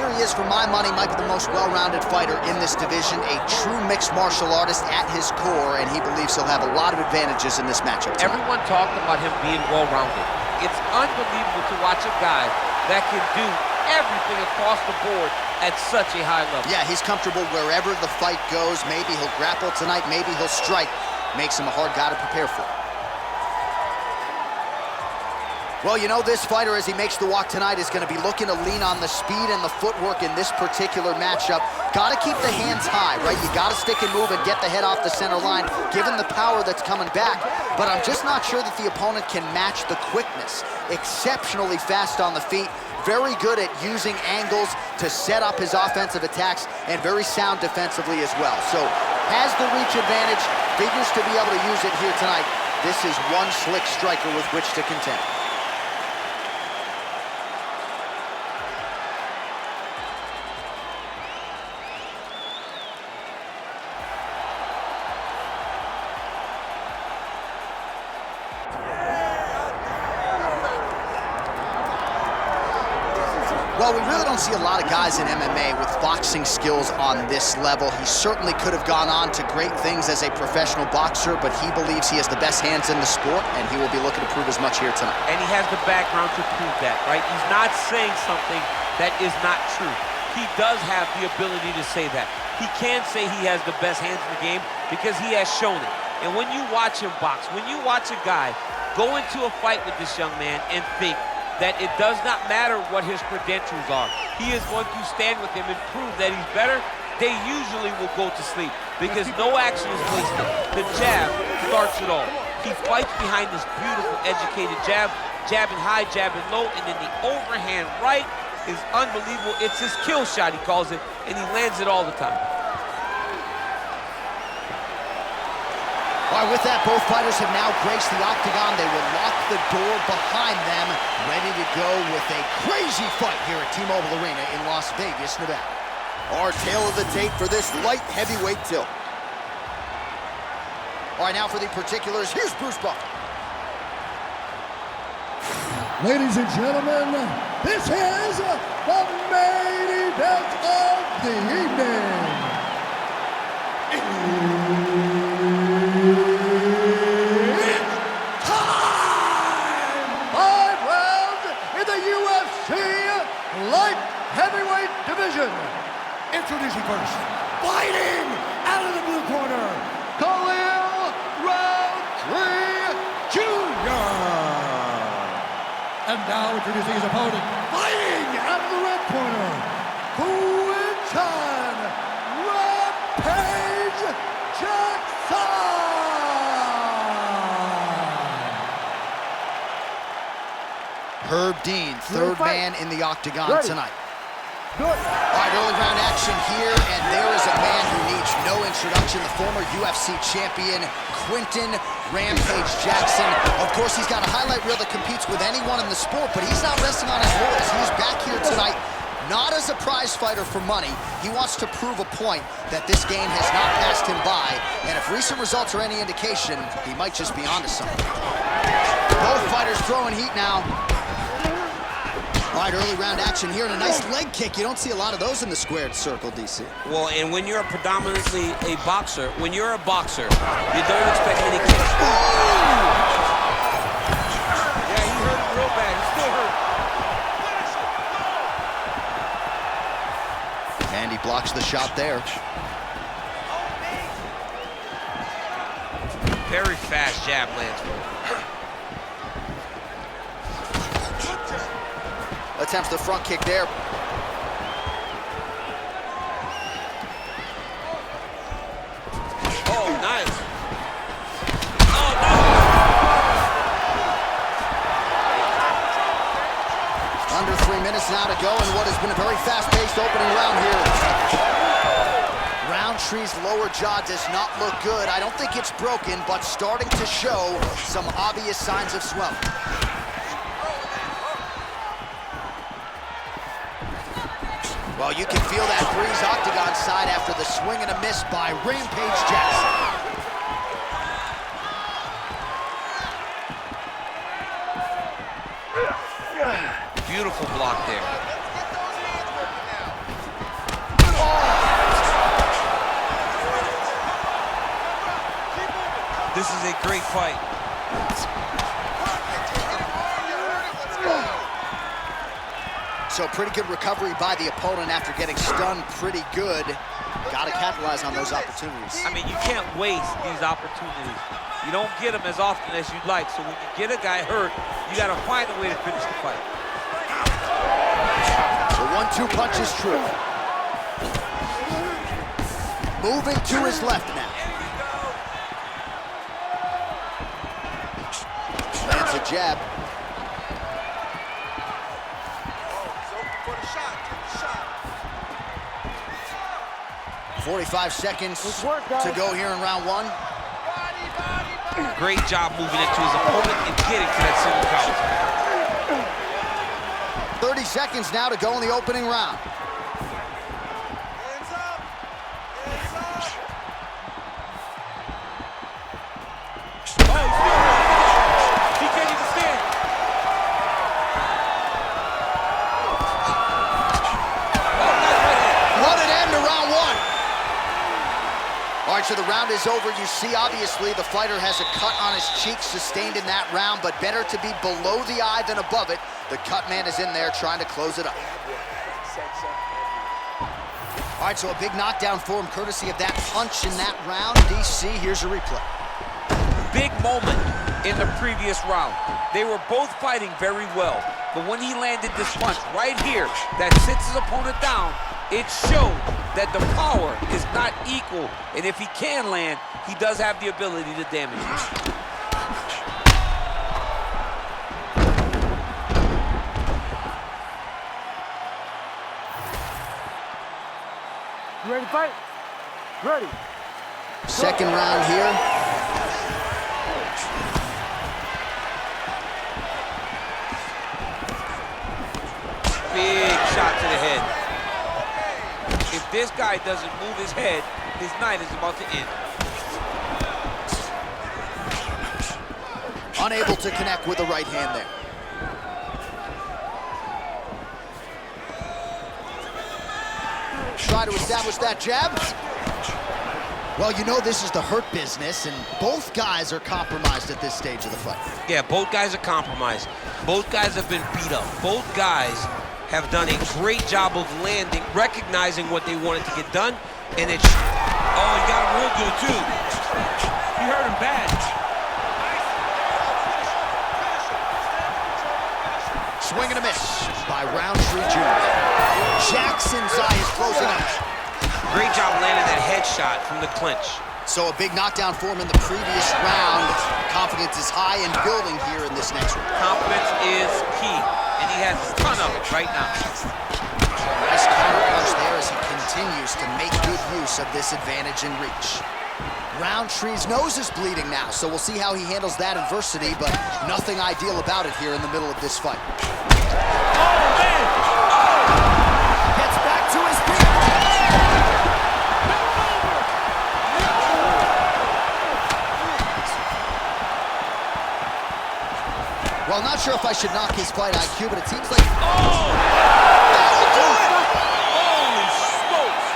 here he is for my money, might be the most well-rounded fighter in this division, a true mixed martial artist at his core, and he believes he'll have a lot of advantages in this matchup tonight. Everyone talked about him being well-rounded. It's unbelievable to watch a guy that can do everything across the board at such a high level. Yeah, he's comfortable wherever the fight goes. Maybe he'll grapple tonight, maybe he'll strike. Makes him a hard guy to prepare for. Well, you know, this fighter, as he makes the walk tonight, is going to be looking to lean on the speed and the footwork in this particular matchup. Got to keep the hands high, right? You got to stick and move and get the head off the center line, given the power that's coming back. But I'm just not sure that the opponent can match the quickness. Exceptionally fast on the feet, very good at using angles to set up his offensive attacks, and very sound defensively as well. So, has the reach advantage, figures to be able to use it here tonight. This is one slick striker with which to contend. Well, we really don't see a lot of guys in MMA with boxing skills on this level. He certainly could have gone on to great things as a professional boxer, but he believes he has the best hands in the sport, and he will be looking to prove as much here tonight. And he has the background to prove that, right? He's not saying something that is not true. He does have the ability to say that. He can say he has the best hands in the game because he has shown it. And when you watch him box, when you watch a guy go into a fight with this young man and think that it does not matter what his credentials are, he is going to stand with him and prove that he's better, they usually will go to sleep because no action is wasted. The jab starts it all. He fights behind this beautiful, educated jab, jabbing high, jabbing low, and then the overhand right is unbelievable. It's his kill shot, he calls it, and he lands it all the time. All right, with that, both fighters have now graced the octagon. They will lock the door behind them, ready to go with a crazy fight here at T-Mobile Arena in Las Vegas, Nevada. Our tale of the tape for this light heavyweight tilt. All right, now for the particulars, here's Bruce Buffer. Ladies and gentlemen, this is the main event of the evening. Light heavyweight division. Introducing first, fighting out of the blue corner, Khalil Rountree Jr. And now introducing his opponent, fighting out of the red corner, Quinton Rampage Jackson. Herb Dean, third man in the octagon tonight. All right, early round action here, and there is a man who needs no introduction, the former UFC champion, Quinton Rampage Jackson. Of course, he's got a highlight reel that competes with anyone in the sport, but he's not resting on his laurels. He's back here tonight, not as a prize fighter for money. He wants to prove a point that this game has not passed him by, and if recent results are any indication, he might just be onto something. Both fighters throwing heat now. All right, early round action here, and a nice leg kick. You don't see a lot of those in the squared circle, DC. Well, and when you're predominantly a boxer, when you're a boxer, you don't expect many kicks. Oh! Yeah, he hurt him real bad. He still hurt. And he blocks the shot there. Very fast jab lands. Attempts the front kick there. Oh, nice. Oh, no. Under 3 minutes now to go in what has been a very fast-paced opening round here. Rountree's lower jaw does not look good. I don't think it's broken, but starting to show some obvious signs of swelling. Well, you can feel that breeze octagon side after the swing and a miss by Rampage Jackson. Beautiful block there. This is a great fight. So pretty good recovery by the opponent after getting stunned pretty good. Got to capitalize on those opportunities. I mean, you can't waste these opportunities. You don't get them as often as you'd like. So when you get a guy hurt, you got to find a way to finish the fight. The 1-2 punch is true. Moving to his left now. Lands a jab. 45 seconds to go here in round one. Great job moving into his opponent and getting to that single counter. 30 seconds now to go in the opening round. He can't even stand. What an end to round one. All right, so the round is over. You see, obviously, the fighter has a cut on his cheek sustained in that round, but better to be below the eye than above it. The cut man is in there trying to close it up. All right, so a big knockdown for him, courtesy of that punch in that round. DC, here's a replay. Big moment in the previous round. They were both fighting very well, but when he landed this punch right here that sits his opponent down, it showed that the power is not equal, and if he can land, he does have the ability to damage him. You ready to fight? Ready. Second round here. Big shot to the head. If this guy doesn't move his head, his night is about to end. Unable to connect with the right hand there. Try to establish that jab. Well, you know this is the hurt business, and both guys are compromised at this stage of the fight. Yeah, both guys are compromised. Both guys have been beat up. Both guys have done a great job of landing, recognizing what they wanted to get done, and it's... Oh, he got him real good, too. He hurt him bad. Swing and a miss by Rountree Jr. Jackson's eye is closing up. Great job landing that headshot from the clinch. So a big knockdown for him in the previous round. Confidence is high and building here in this next round. Confidence is key, and he has a ton of it right now. Nice counter punch there as he continues to make good use of this advantage in reach. Rountree's nose is bleeding now, so we'll see how he handles that adversity, but nothing ideal about it here in the middle of this fight. Oh, man! Gets back to his feet. Well, not sure if I should knock his fight IQ, but it seems like... Holy smokes!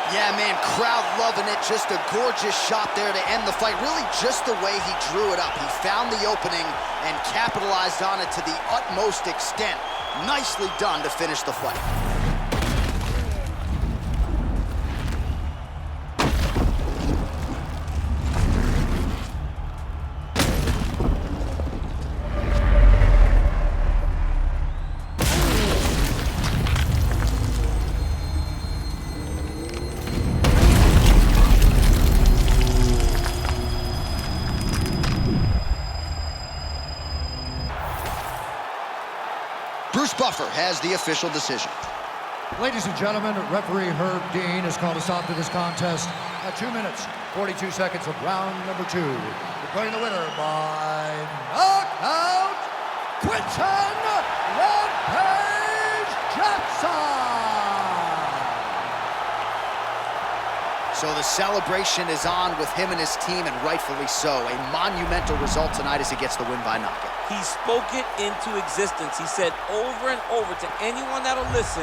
Yeah, man, crowd loving it. Just a gorgeous shot there to end the fight. Really just the way he drew it up. He found the opening and capitalized on it to the utmost extent. Nicely done to finish the fight. Bruce Buffer has the official decision. Ladies and gentlemen, referee Herb Dean has called a stop to this contest at 2 minutes, 42 seconds of round number 2. Declaring the winner by knockout, Quinton Rampage Jackson! So the celebration is on with him and his team, and rightfully so. A monumental result tonight as he gets the win by knockout. He spoke it into existence. He said over and over to anyone that'll listen,